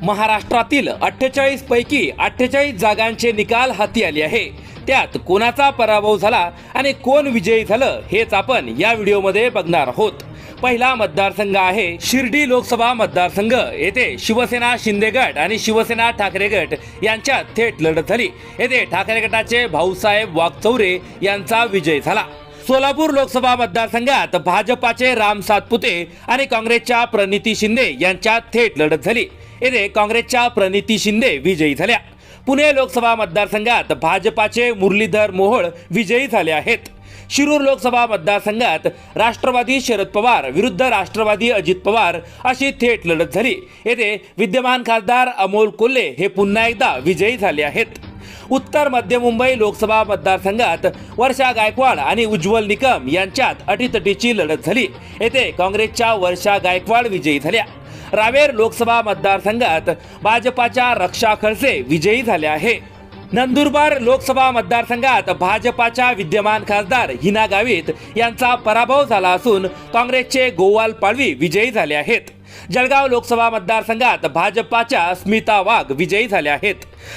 महाराष्ट्रातील 48 पैकी 48 जागांचे निकाल हाती आले आहे। त्यात कोणाचा पराभव झाला आणि कोण विजयी झालं हेच आपण या व्हिडिओमध्ये बघणार आहोत। पहिला मतदारसंघ आहे शिर्डी लोकसभा मतदारसंघ। येथे शिवसेना शिंदे गट आणि शिवसेना ठाकरे गट यांच्यात थेट लढत झाली। येथे ठाकरे गटाचे भाऊसाहेब वागचौरे यांचा विजय झाला। सोलापूर लोकसभा मतदारसंघात भाजपाचे राम सातपुते आणि काँग्रेसच्या प्रणिती शिंदे यांच्यात थेट लढत झाली। येथे काँग्रेसच्या प्रणिती शिंदे विजयी झाल्या। पुणे लोकसभा मतदारसंघात भाजपाचे मुरलीधर मोहोळ विजयी झाले आहेत। शिरूर लोकसभा मतदारसंघात राष्ट्रवादी शरद पवार विरुद्ध राष्ट्रवादी अजित पवार अशी थेट लढत झाली। येथे विद्यमान खासदार अमोल कोल्हे हे पुन्हा एकदा विजयी झाले आहेत। उत्तर मध्य मुंबई लोकसभा मतदारसंघात वर्षा गायकवाड आणि उज्ज्वल निकम यांच्यात अटीतटीची लढत झाली। येथे काँग्रेसच्या वर्षा गायकवाड विजयी झाल्या। रावेर लोकसभा मतदारसंघात भाजपाच्या रक्षा खडसे विजयी झाले आहे। नंदुरबार लोकसभा मतदारसंघात भाजपाच्या विद्यमान खासदार हिना गावित यांचा पराभव झाला असून काँग्रेसचे गोवाल पाडवी विजयी झाले आहेत। जळगाव लोकसभा मतदारसंघात भाजपाच्या स्मिता वाघ विजयी झाल्या आहेत।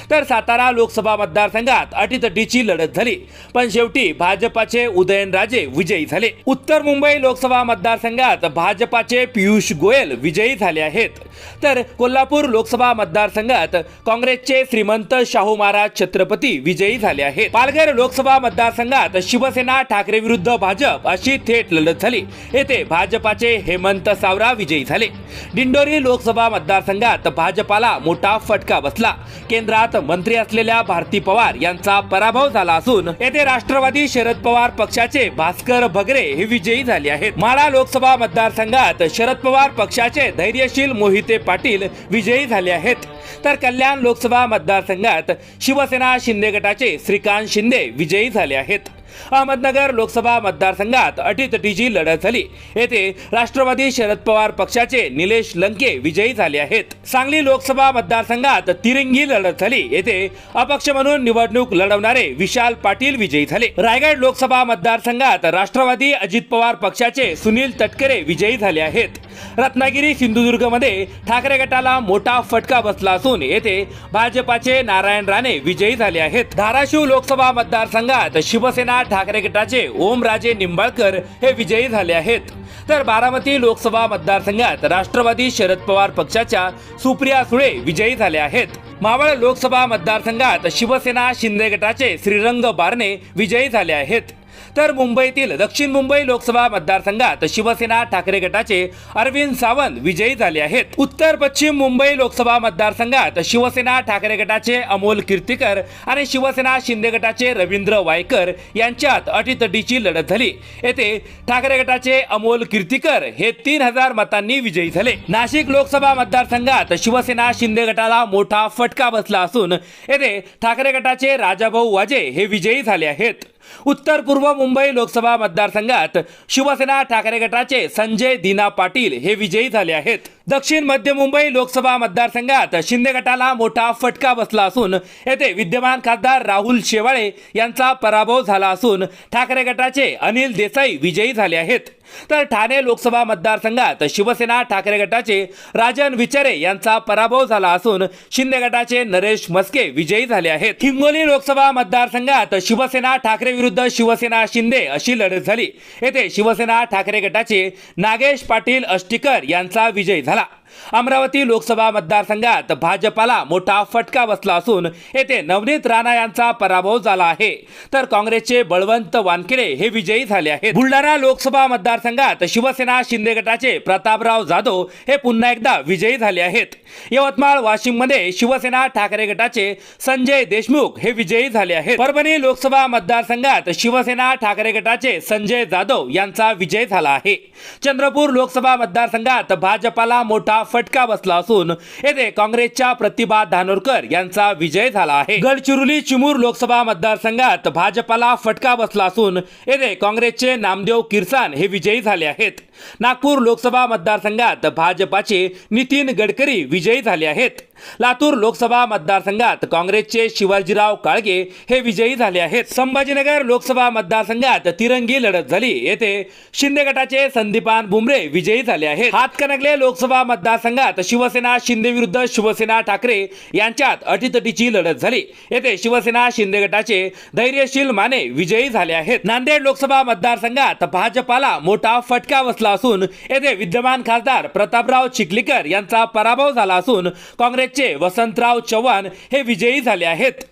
तर सातारा लोकसभा मतदारसंघात अटीतटीची लढत झाली, पण शेवटी भाजपाचे उदयनराजे विजयी झाले। उत्तर मुंबई लोकसभा मतदारसंघात भाजपाचे पियुष गोयल विजयी झाले आहेत। तर कोल्हापूर लोकसभा मतदारसंघात काँग्रेसचे श्रीमंत शाहू महाराज छत्रपती विजयी झाले आहेत। पालघर लोकसभा मतदारसंघात शिवसेना ठाकरे विरुद्ध भाजप अशी थेट लढत झाली। येथे भाजपाचे हेमंत सावरा विजयी झाले। दिंडोरी लोकसभा मतदारसंघात भाजपाला मोठा फटका बसला। केंद्रात मंत्री असलेल्या भारती पवार यांचा पराभव झाला असून येथे राष्ट्रवादी शरद पवार पक्षाचे भास्कर भगरे हे विजयी झाले आहेत। माढा लोकसभा मतदारसंघात शरद पवार पक्षाचे धैर्यशील मोहिते पाटील विजयी झाले आहेत। तर कल्याण लोकसभा मतदारसंघात शिवसेना शिंदे गटाचे श्रीकांत शिंदे विजयी झाले आहेत। अहमदनगर लोकसभा मतदारसंघात अटीतटीची लढत झाली। येथे राष्ट्रवादी शरद पवार पक्षाचे निलेश लंके विजयी झाले आहेत। सांगली लोकसभा मतदारसंघात तिरंगी लढत झाली। येथे अपक्ष म्हणून निवडणूक लढवणारे विशाल पाटील विजयी झाले। रायगड लोकसभा मतदारसंघात राष्ट्रवादी अजित पवार पक्षाचे सुनील तटकरे विजयी झाले आहेत। रत्नागिरी सिंधुदुर्ग मध्ये ठाकरे गटाला मोठा फटका बसला असून येथे भाजपाचे नारायण राणे विजयी झाले आहेत। धाराशिव लोकसभा मतदारसंघात शिवसेना ठाकरे गटाचे ओमराजे निंबाळकर हे विजयी झाले आहेत। तर बारामती लोकसभा मतदारसंघात राष्ट्रवादी शरद पवार पक्षाच्या सुप्रिया सुळे विजयी झाले आहेत। मावळ लोकसभा मतदारसंघात शिवसेना शिंदे गटाचे श्रीरंग बारणे विजयी झाले आहेत। तर मुंबईतील दक्षिण मुंबई लोकसभा मतदारसंघात शिवसेना ठाकरे गटाचे अरविंद सावंत विजयी झाले आहेत। उत्तर पश्चिम मुंबई लोकसभा मतदारसंघात शिवसेना ठाकरे गटाचे अमोल कीर्तीकर आणि शिवसेना शिंदे गटाचे रवींद्र वायकर यांच्यात अटीतटीची लढत झाली। येथे ठाकरे गटाचे अमोल कीर्तीकर हे 3000 मतांनी विजयी झाले। नाशिक लोकसभा मतदारसंघात शिवसेना शिंदे गटाला मोठा फटका बसला असून येथे ठाकरे गटाचे राजाभाऊ वाजे हे विजयी झाले आहेत। उत्तर पूर्व मुंबई लोकसभा मतदारसंघात शिवसेना ठाकरे गटाचे संजय दीना पाटील हे विजयी झाले आहेत। दक्षिण मध्य मुंबई लोकसभा मतदारसंघात शिंदे गटाला मोठा फटका बसला असून येथे विद्यमान खासदार राहुल शेवाळे यांचा पराभव झाला असून ठाकरे गटाचे अनिल देसाई विजयी झाले आहेत। तर ठाणे लोकसभा मतदारसंघात शिवसेना ठाकरे गटाचे राजन विचारे यांचा पराभव झाला असून शिंदे गटाचे नरेश मस्के विजयी झाले आहेत। हिंगोली लोकसभा मतदारसंघात शिवसेना ठाकरे विरुद्ध शिवसेना शिंदे अशी लढत झाली। येथे शिवसेना ठाकरे गटाचे नागेश पाटील अष्टीकर यांचा विजय झाला। अमरावती लोकसभा मतदारसंघात भाजपाला मोठा फटका बसला असून येथे नवनीत राणा यांचा पराभव झाला आहे। तर काँग्रेसचे बळवंत वानखेडे हे विजयी झाले आहेत। बुलढाणा लोकसभा मतदारसंघात शिवसेना शिंदे गटाचे प्रतापराव जाधव हे पुन्हा एकदा विजयी झाले आहेत। यवतमाळ वाशिम मध्ये शिवसेना ठाकरे गटाचे संजय देशमुख हे विजयी झाले आहेत। परभणी लोकसभा मतदारसंघात शिवसेना ठाकरे गटाचे संजय जाधव यांचा विजय झाला आहे। चंद्रपूर लोकसभा मतदारसंघात भाजपाला मोठा फटका बसला असून येथे काँग्रेसच्या प्रतिभा धानोरकर यांचा विजय झाला आहे। गडचिरोली चिमूर लोकसभा मतदारसंघात भाजपाला फटका बसला असून येथे काँग्रेसचे नामदेव किरसान हे विजयी झाले आहेत। नागपूर लोकसभा मतदारसंघात भाजपाचे नितीन गडकरी विजयी झाले आहेत। लातूर लोकसभा मतदारसंघात काँग्रेसचे शिवाजीराव काळगे हे विजयी झाले आहेत. संभाजीनगर लोकसभा मतदारसंघात तिरंगी लढत झाली. येथे शिंदे गटाचे संदीपान बुमरे विजयी झाले आहेत. हातकणंगले लोकसभा मतदारसंघात शिवसेना शिंदे विरुद्ध शिवसेना ठाकरे यांच्यात अटीतटीची लढत झाली. येथे शिवसेना शिंदे गटाचे धैर्यशील माने विजयी झाले आहेत. नांदेड लोकसभा मतदारसंघात भाजपाला मोठा फटका बसला असून येथे विद्यमान खासदार प्रतापराव चिखलीकर यांचा पराभव झाला असून काँग्रेसचे वसंतराव चव्हाण हे विजयी झाले आहेत.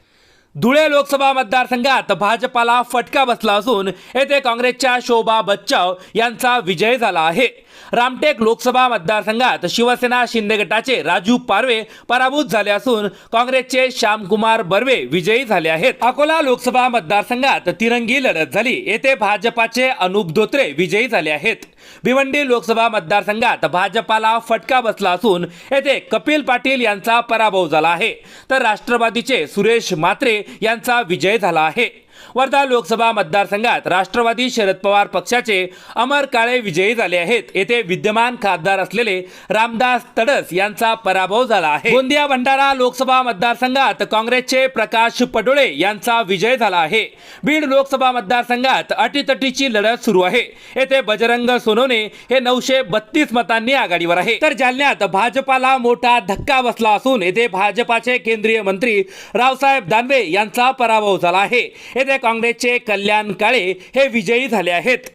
धुळे लोकसभा मतदारसंघात भाजपाला फटका बसला असून येथे काँग्रेसच्या शोभा बच्चाव यांचा विजय झाला आहे. रामटेक लोकसभा मतदारसंघात शिवसेना शिंदे गटाचे राजू पारवे पराभूत झाले असून काँग्रेसचे श्यामकुमार बर्वे विजयी झाले आहेत. अकोला लोकसभा मतदारसंघात तिरंगी लढत झाली. येथे भाजपाचे अनुप धोत्रे विजयी झाले आहेत. भिवंडी लोकसभा मतदारसंघात भाजपाला फटका बसला असून येथे कपिल पाटील यांचा पराभव झाला आहे तर राष्ट्रवादीचे सुरेश म्हात्रे यांचा विजय झाला आहे. वर्धा लोकसभा मतदारसंघात राष्ट्रवादी शरद पवार पक्षाचे अमर काळे विजयी झाले आहेत. येथे विद्यमान खासदार असलेले रामदास तडस यांचा पराभव झाला आहे. गोंदिया भंडारा लोकसभा मतदारसंघात काँग्रेसचे प्रकाश पडोळे यांचा विजय झाला आहे. बीड लोकसभा मतदारसंघात अटीतटीची लढत सुरू आहे. येथे बजरंग सोनवणे हे 932 मतांनी आघाडीवर आहे तर जालन्यात भाजपाला मोठा धक्का बसला असून येथे भाजपाचे केंद्रीय मंत्री रावसाहेब दानवे यांचा पराभव झाला आहे. येथे काँग्रेसचे कल्याण काळे हे विजयी झाले आहेत.